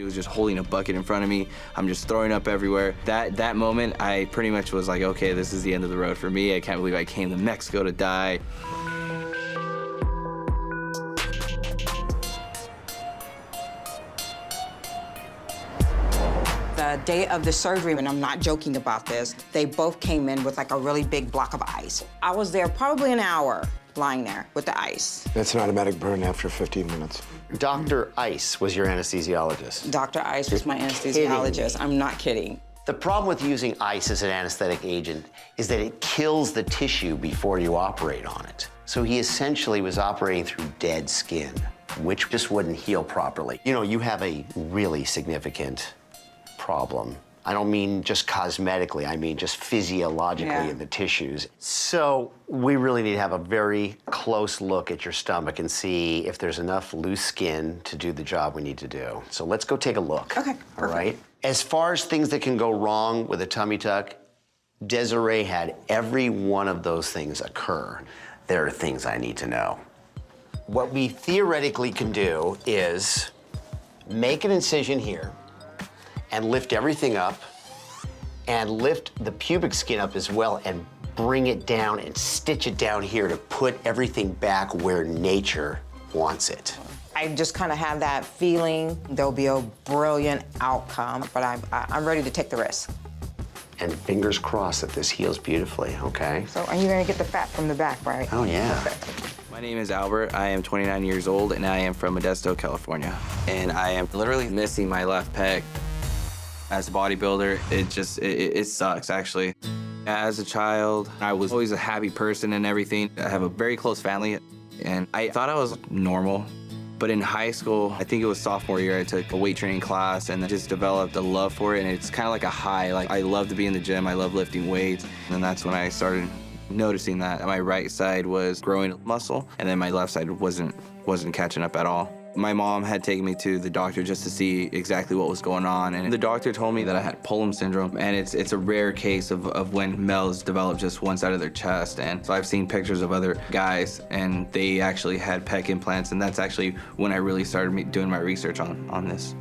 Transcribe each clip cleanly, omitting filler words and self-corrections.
She was just holding a bucket in front of me. I'm just throwing up everywhere. That moment, I pretty much was like, okay, this is the end of the road for me. I can't believe I came to Mexico to die. The day of the surgery, and I'm not joking about this, they both came in with like a really big block of ice. I was there probably an hour lying there with the ice. That's an automatic burn after 15 minutes. Dr. Ice was your anesthesiologist. Dr. Ice was my anesthesiologist. I'm not kidding. The problem with using ice as an anesthetic agent is that it kills the tissue before you operate on it. So he essentially was operating through dead skin, which just wouldn't heal properly. You know, you have a really significant problem. I don't mean just cosmetically, I mean just physiologically in the tissues. So we really need to have a very close look at your stomach and see if there's enough loose skin to do the job we need to do. So let's go take a look. Okay, all right? As far as things that can go wrong with a tummy tuck, Desiree had every one of those things occur. There are things I need to know. What we theoretically can do is make an incision here and lift everything up and lift the pubic skin up as well and bring it down and stitch it down here to put everything back where nature wants it. I just kind of have that feeling there'll be a brilliant outcome, but I'm ready to take the risk. And fingers crossed that this heals beautifully, okay? So, and you're gonna get the fat from the back, right? Oh, yeah. Perfect. My name is Albert. I am 29 years old, and I am from Modesto, California. And I am literally missing my left pec. As a bodybuilder, it sucks, actually. As a child, I was always a happy person and everything. I have a very close family, and I thought I was normal. But in high school, I think it was sophomore year, I took a weight training class and just developed a love for it, and it's kind of like a high. Like, I love to be in the gym, I love lifting weights, and that's when I started noticing that my right side was growing muscle, and then my left side wasn't catching up at all. My mom had taken me to the doctor just to see exactly what was going on, and the doctor told me that I had Pullum syndrome, and it's a rare case of when males develop just one side of their chest. And so I've seen pictures of other guys, and they actually had pec implants, and that's actually when I really started doing my research on this.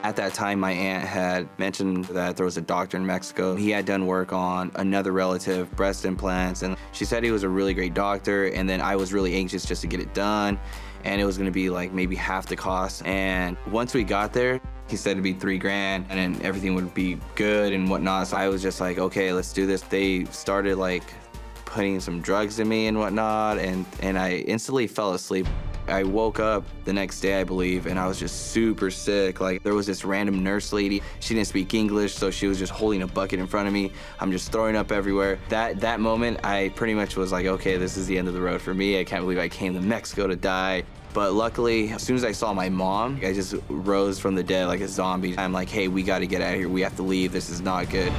At that time, my aunt had mentioned that there was a doctor in Mexico. He had done work on another relative, breast implants, and she said he was a really great doctor, and then I was really anxious just to get it done, and it was gonna be like maybe half the cost. And once we got there, he said it'd be $3 grand, and then everything would be good and whatnot. So I was just like, okay, let's do this. They started like putting some drugs in me and whatnot, and I instantly fell asleep. I woke up the next day, I believe, and I was just super sick. Like, there was this random nurse lady. She didn't speak English, so she was just holding a bucket in front of me. I'm just throwing up everywhere. That moment, I pretty much was like, okay, this is the end of the road for me. I can't believe I came to Mexico to die. But luckily, as soon as I saw my mom, I just rose from the dead like a zombie. I'm like, hey, we gotta get out of here. We have to leave. This is not good.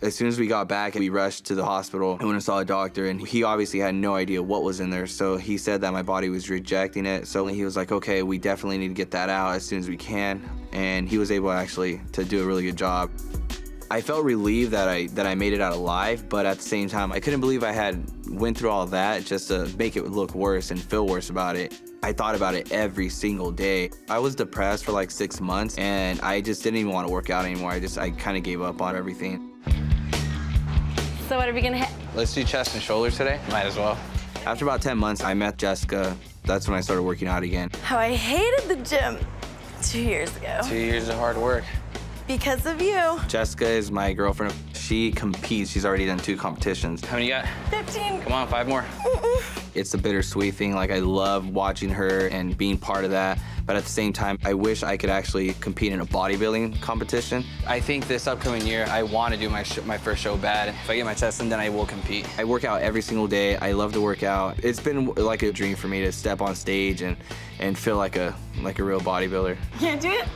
As soon as we got back, we rushed to the hospital. I went and saw a doctor, and he obviously had no idea what was in there. So he said that my body was rejecting it. So he was like, okay, we definitely need to get that out as soon as we can. And he was able actually to do a really good job. I felt relieved that I made it out alive, but at the same time, I couldn't believe I had went through all that just to make it look worse and feel worse about it. I thought about it every single day. I was depressed for like 6 months, and I just didn't even want to work out anymore. I kind of gave up on everything. So what are we gonna hit? Let's do chest and shoulders today. Might as well. After about 10 months, I met Jessica. That's when I started working out again. How I hated the gym 2 years ago. 2 years of hard work. Because of you. Jessica is my girlfriend. She competes. She's already done 2 competitions. How many you got? 15. Come on, 5 more. It's a bittersweet thing. Like, I love watching her and being part of that. But at the same time, I wish I could actually compete in a bodybuilding competition. I think this upcoming year, I want to do my first show bad. If I get my test in, then I will compete. I work out every single day. I love to work out. It's been like a dream for me to step on stage and feel like a real bodybuilder. You can't do it?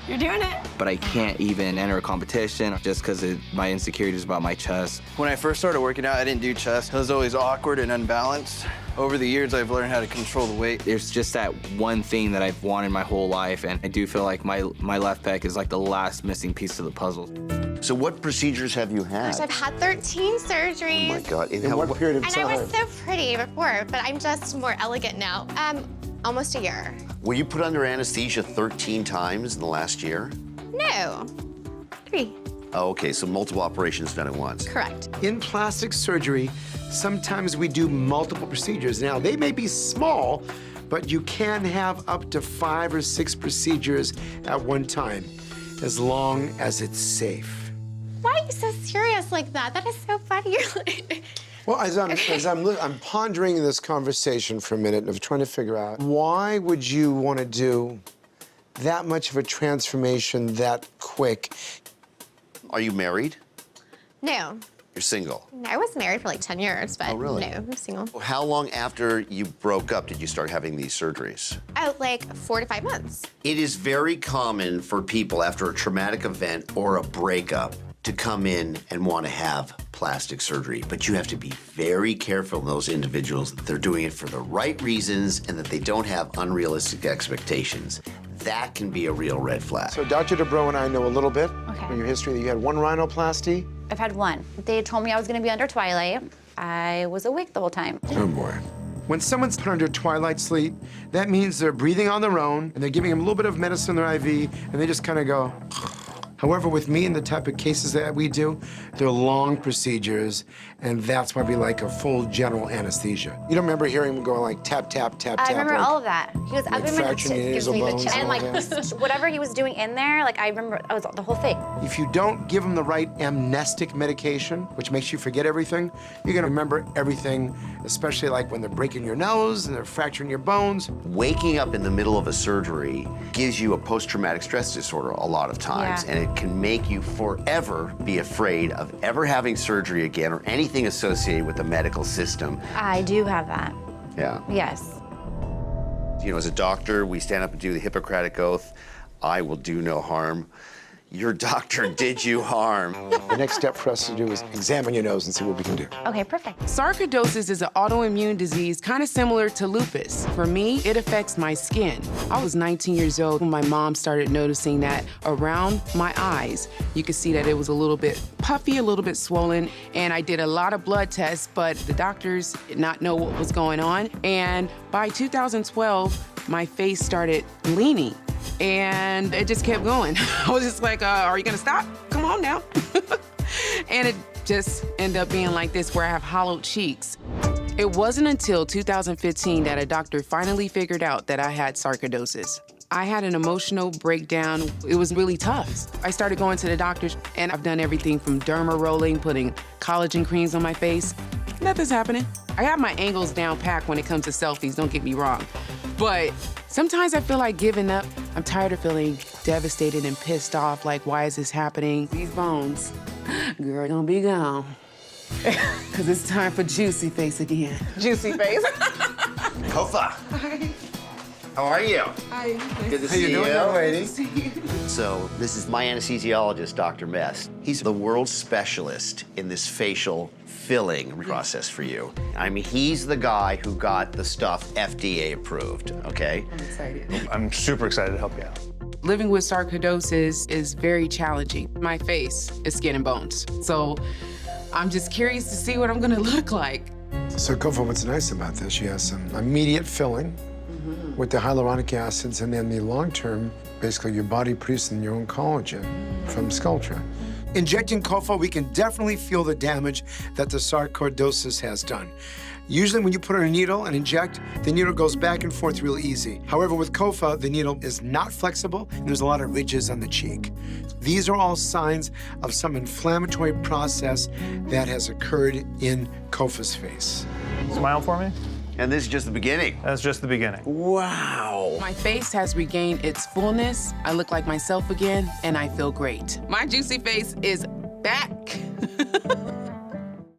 You're doing it. But I can't even enter a competition just because my insecurities about my chest. When I first started working out, I didn't do chest. I was always awkward and unbalanced. Over the years, I've learned how to control the weight. There's just that one thing that I've wanted my whole life, and I do feel like my left pec is like the last missing piece of the puzzle. So what procedures have you had? I've had 13 surgeries. Oh my God. In what period of And time? I was so pretty before, but I'm just more elegant now. Almost a year. Were you put under anesthesia 13 times in the last year? No, 3. Oh, okay, so multiple operations done at once. Correct. In plastic surgery, sometimes we do multiple procedures. Now, they may be small, but you can have up to 5 or 6 procedures at one time, as long as it's safe. Why are you so serious like that? That is so funny. Well, as I'm pondering this conversation for a minute of trying to figure out why would you want to do that much of a transformation that quick? Are you married? No. You're single. I was married for like 10 years, but Oh, really? no, I'm single. How long after you broke up did you start having these surgeries? Oh, like 4 to 5 months. It is very common for people after a traumatic event or a breakup to come in and want to have plastic surgery. But you have to be very careful in those individuals that they're doing it for the right reasons and that they don't have unrealistic expectations. That can be a real red flag. So Dr. Dubrow and I know a little bit Okay. from your history that you had 1 rhinoplasty. I've had 1. They told me I was gonna be under twilight. I was awake the whole time. Oh, boy. When someone's put under twilight sleep, that means they're breathing on their own, and they're giving them a little bit of medicine in their IV, and they just kind of go. However, with me and the type of cases that we do, they're long procedures, and that's why we like a full general anesthesia. You don't remember hearing him going like tap, tap, tap, tap? I remember like, all of that. He was like up in my fracturing your gives nasal me the bones chills. and like that. whatever he was doing in there, like I remember I was the whole thing. If you don't give them the right amnestic medication, which makes you forget everything, you're gonna remember everything, especially like when they're breaking your nose and they're fracturing your bones. Waking up in the middle of a surgery gives you a post-traumatic stress disorder a lot of times, Yeah. and it can make you forever be afraid of ever having surgery again or anything associated with the medical system. I do have that. Yeah. Yes. You know, as a doctor, we stand up and do the Hippocratic Oath. I will do no harm. Your doctor did you harm. The next step for us to do is examine your nose and see what we can do. Okay, perfect. Sarcoidosis is an autoimmune disease kind of similar to lupus. For me, it affects my skin. I was 19 years old when my mom started noticing that around my eyes, you could see that it was a little bit puffy, a little bit swollen, and I did a lot of blood tests, but the doctors did not know what was going on. And by 2012, my face started leaning. And it just kept going. I was just like, are you gonna stop? Come on now. And it just ended up being like this, where I have hollowed cheeks. It wasn't until 2015 that a doctor finally figured out that I had sarcoidosis. I had an emotional breakdown. It was really tough. I started going to the doctors, and I've done everything from derma rolling, putting collagen creams on my face. Nothing's happening. I have my angles down packed when it comes to selfies, don't get me wrong. But sometimes I feel like giving up. I'm tired of feeling devastated and pissed off, like, why is this happening? These bones, girl, don't be gone. Because it's time for Juicy Face again. Juicy Face. Kofa. Hi. How are you? Hi. Good to How you see doing, you. young lady? So this is my anesthesiologist, Dr. Mest. He's the world's specialist in this facial filling process for you. I mean, he's the guy who got the stuff FDA approved, okay? I'm excited. I'm super excited to help you out. Living with sarcoidosis is very challenging. My face is skin and bones. So I'm just curious to see what I'm gonna look like. So, Kofa, what's nice about this, you have some immediate filling with the hyaluronic acids, and then the long-term, basically your body producing your own collagen from Sculptra. Injecting Kofa, we can definitely feel the damage that the sarcoidosis has done. Usually when you put in a needle and inject, the needle goes back and forth real easy. However, with Kofa, the needle is not flexible, and there's a lot of ridges on the cheek. These are all signs of some inflammatory process that has occurred in Kofa's face. Smile for me. And this is just the beginning. That's just the beginning. Wow. My face has regained its fullness. I look like myself again, and I feel great. My Juicy Face is back.